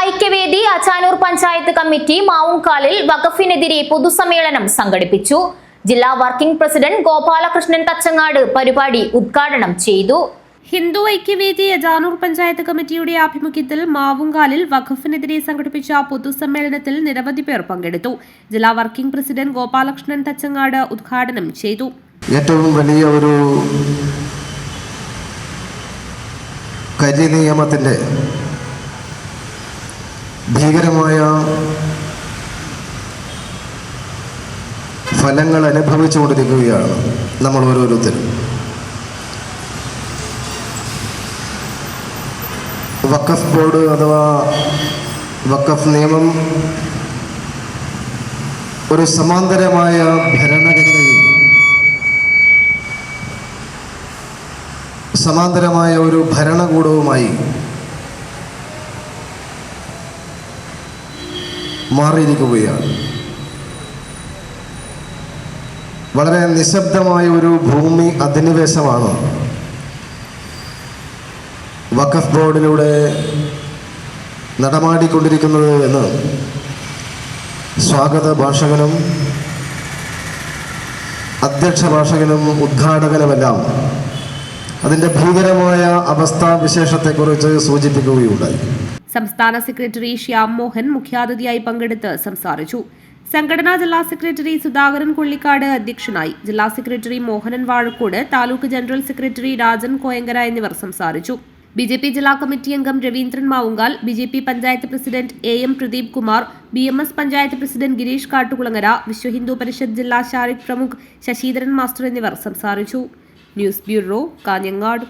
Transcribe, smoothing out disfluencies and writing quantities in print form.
Aikyavedi Achanur panchayat committee മാവുങ്കാലിൽ വഖഫിനെതിരെ പൊതുസമ്മേളനം സംഘടിപ്പിച്ചു. ജില്ലാ വർക്കിംഗ് പ്രസിഡന്റ് ഗോപാലകൃഷ്ണൻ തച്ചങ്ങാട് പരിപാടി ഉദ്ഘാടനം ചെയ്തു. ഹിന്ദു ഐക്യവേദി അജാനൂർ പഞ്ചായത്ത് കമ്മിറ്റിയുടെ ആഭിമുഖ്യത്തിൽ മാവുങ്കാലിൽ വഖഫിനെതിരെ സംഘടിപ്പിച്ച പൊതുസമ്മേളനത്തിൽ നിരവധി പേർ പങ്കെടുത്തു. ജില്ലാ വർക്കിംഗ് പ്രസിഡന്റ് ഗോപാലകൃഷ്ണൻ തച്ചങ്ങാട് ഉദ്ഘാടനം ചെയ്തു. ഏറ്റവും വലിയ ഒരു കരിനിയമത്തിന്റെ ഭീകരമായ ഫലങ്ങൾ അനുഭവിച്ചുകൊണ്ടിരിക്കുകയാണ് നമ്മൾ ഓരോരുത്തരും. വഖഫ് ബോർഡ് അഥവാ വഖഫ് നിയമം ഒരു സമാന്തരമായ ഭരണഘടനയിൽ സമാന്തരമായ ഒരു ഭരണകൂടവുമായി മാറിയിരിക്കുകയാണ്. വളരെ നിശബ്ദമായ ഒരു ഭൂമി അധിനിവേശമാണ് വഖഫ് ബോർഡിലൂടെ നടമാടിക്കൊണ്ടിരിക്കുന്നത് എന്ന് സ്വാഗത ഭാഷകനും അധ്യക്ഷ ഭാഷകനും ഉദ്ഘാടകനുമെല്ലാം അതിൻ്റെ ഭീകരമായ അവസ്ഥാവിശേഷത്തെക്കുറിച്ച് സൂചിപ്പിക്കുകയുണ്ടായി. സംസ്ഥാന സെക്രട്ടറി ശ്യാം മോഹൻ മുഖ്യാതിഥിയായി പങ്കെടുത്ത് സംസാരിച്ചു. സംഘടനാ ജില്ലാ സെക്രട്ടറി സുധാകരൻ കൊള്ളിക്കാട് അധ്യക്ഷനായി. ജില്ലാ secretary Mohanan Vazhakkod, taluk general secretary Rajan Koyangara എന്നിവർ സംസാരിച്ചു. BJP ജില്ലാ കമ്മിറ്റി അംഗം Raveendran Mavungal, BJP panchayat president AM Pradeep Kumar, BMS panchayat president Girish Kattukulangara, Vishwa Hindu Parishad ജില്ലാ ശാരിക് പ്രമുഖ് ശശീധരൻ മാസ്റ്റർ എന്നിവർ സംസാരിച്ചു. News bureau, Kanhangad.